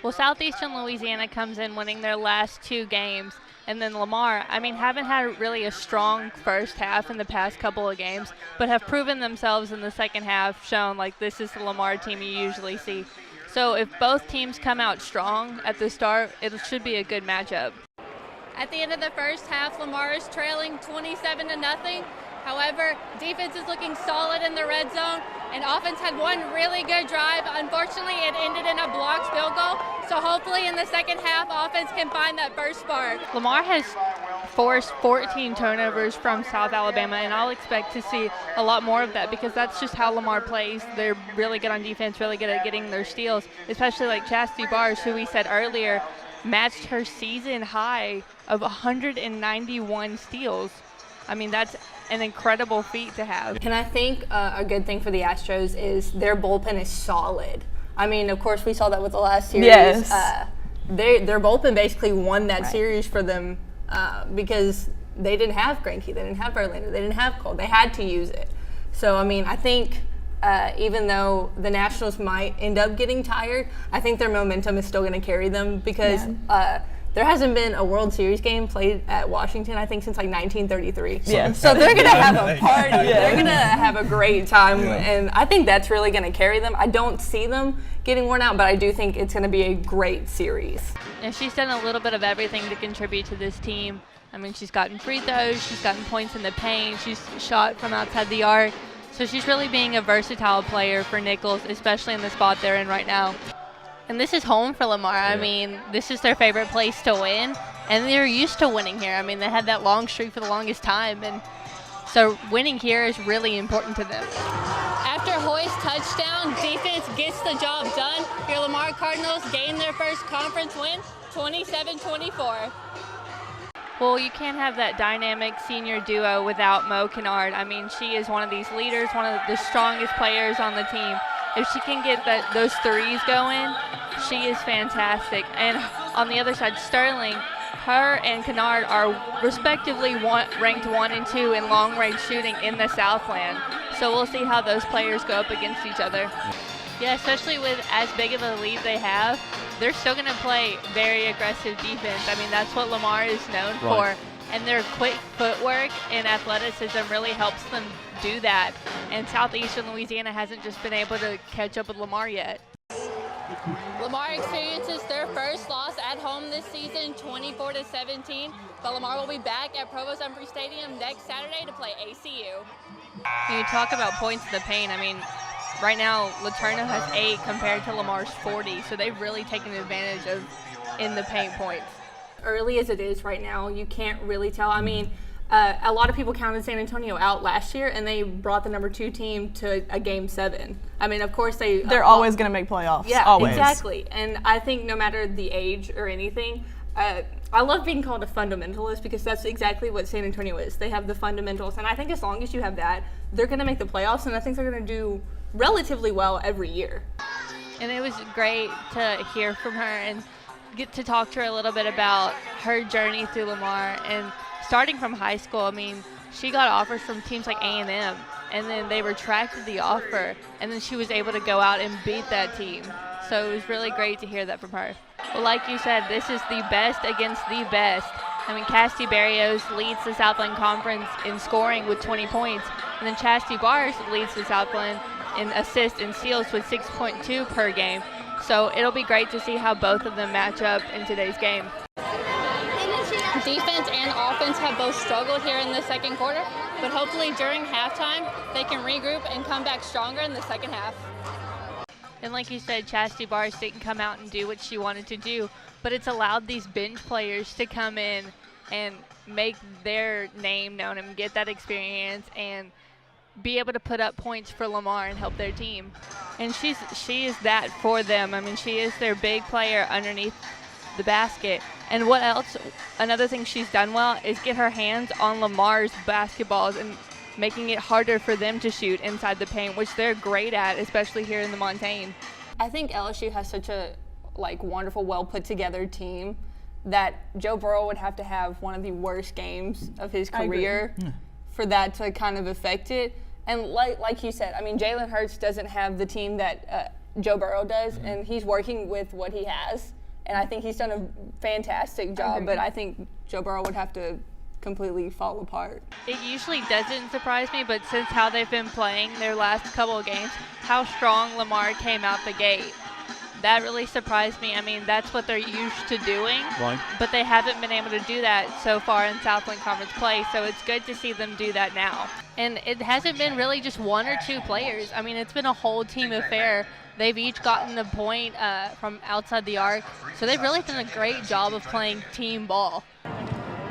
Well, Southeastern Louisiana comes in winning their last 2 games. And then Lamar, I mean, haven't had really a strong first half in the past couple of games, but have proven themselves in the second half, shown like this is the Lamar team you usually see. So if both teams come out strong at the start, it should be a good matchup. At the end of the first half, Lamar is trailing 27-0. However, defense is looking solid in the red zone, and offense had one really good drive. Unfortunately, it ended in a blocked field goal, so hopefully in the second half, offense can find that first spark. Lamar has forced 14 turnovers from South Alabama, and I'll expect to see a lot more of that because that's just how Lamar plays. They're really good on defense, really good at getting their steals, especially like Chastity Bars, who we said earlier matched her season high of 191 steals. I mean, that's an incredible feat to have. And I think a good thing for the Astros is their bullpen is solid. I mean, of course, we saw that with the last series. Yes. Their bullpen basically won that series for them because they didn't have Greinke, they didn't have Verlander, they didn't have Cole. They had to use it. So, I mean, I think even though the Nationals might end up getting tired, I think their momentum is still going to carry them because there hasn't been a World Series game played at Washington, I think, since like 1933. Yeah. So they're going to have a party. They're going to have a great time, and I think that's really going to carry them. I don't see them getting worn out, but I do think it's going to be a great series. And she's done a little bit of everything to contribute to this team. I mean, she's gotten free throws, she's gotten points in the paint, she's shot from outside the arc. So she's really being a versatile player for Nichols, especially in the spot they're in right now. And this is home for Lamar. I mean, this is their favorite place to win, and they're used to winning here. I mean, they had that long streak for the longest time, and so winning here is really important to them. After Hoy's touchdown, defense gets the job done. Your Lamar Cardinals gain their first conference win, 27-24. Well, you can't have that dynamic senior duo without Mo Kennard. I mean, she is one of these leaders, one of the strongest players on the team. If she can get those threes going, she is fantastic. And on the other side, Sterling, her and Kennard are respectively ranked 1 and 2 in long-range shooting in the Southland. So we'll see how those players go up against each other. Yeah, especially with as big of a lead they have, they're still going to play very aggressive defense. I mean, that's what Lamar is known for. And their quick footwork and athleticism really helps them do that. And Southeastern Louisiana hasn't just been able to catch up with Lamar yet. Lamar experiences their first loss at home this season, 24-17. But Lamar will be back at Provost Humphrey Stadium next Saturday to play ACU. When you talk about points in the paint, I mean, right now Laterno has 8 compared to Lamar's 40. So they've really taken advantage of in the paint points. Early as it is right now, you can't really tell. I mean, a lot of people counted San Antonio out last year, and they brought the number 2 team to a Game 7. I mean, of course, they're always going to make playoffs. Yeah, always. Exactly. And I think no matter the age or anything, I love being called a fundamentalist because that's exactly what San Antonio is. They have the fundamentals, and I think as long as you have that, they're going to make the playoffs, and I think they're going to do relatively well every year. And it was great to hear from her and get to talk to her a little bit about her journey through Lamar. And starting from high school, I mean, she got offers from teams like A&M, and then they retracted the offer, and then she was able to go out and beat that team. So it was really great to hear that from her. Well, like you said, this is the best against the best. I mean, Chastity Barrios leads the Southland Conference in scoring with 20 points, and then Chastity Bars leads the Southland in assists and steals with 6.2 per game. So it'll be great to see how both of them match up in today's game. Defense and offense have both struggled here in the second quarter, but hopefully during halftime they can regroup and come back stronger in the second half. And like you said, Chastity Bars didn't come out and do what she wanted to do, but it's allowed these bench players to come in and make their name known and get that experience and be able to put up points for Lamar and help their team. And she is that for them. I mean, she is their big player underneath the basket. And what else? Another thing she's done well is get her hands on Lamar's basketballs and making it harder for them to shoot inside the paint, which they're great at, especially here in the Montaigne. I think LSU has such a wonderful, well put together team that Joe Burrow would have to have one of the worst games of his career for that to kind of affect it. And like you said, I mean, Jalen Hurts doesn't have the team that Joe Burrow does, and he's working with what he has. And I think he's done a fantastic job, but I think Joe Burrow would have to completely fall apart. It usually doesn't surprise me, but since how they've been playing their last couple of games, how strong Lamar came out the gate, that really surprised me. I mean, that's what they're used to doing, Right. but they haven't been able to do that so far in Southland Conference play, so it's good to see them do that now. And it hasn't been really just one or two players. I mean, it's been a whole team affair. They've each gotten the point from outside the arc, so they've really done a great job of playing team ball.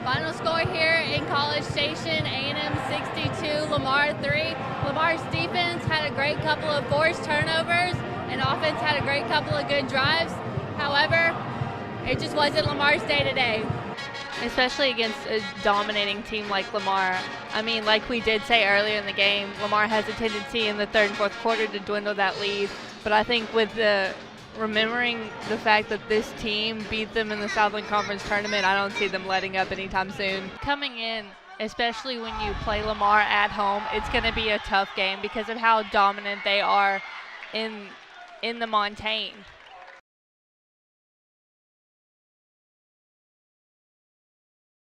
Final score here in College Station, A&M 62, Lamar 3. Lamar's defense had a great couple of forced turnovers, and offense had a great couple of good drives. However, it just wasn't Lamar's day today. Especially against a dominating team like Lamar. I mean, like we did say earlier in the game, Lamar has a tendency in the third and fourth quarter to dwindle that lead. But I think with remembering the fact that this team beat them in the Southland Conference tournament, I don't see them letting up anytime soon. Coming in, especially when you play Lamar at home, it's going to be a tough game because of how dominant they are in the Montaigne.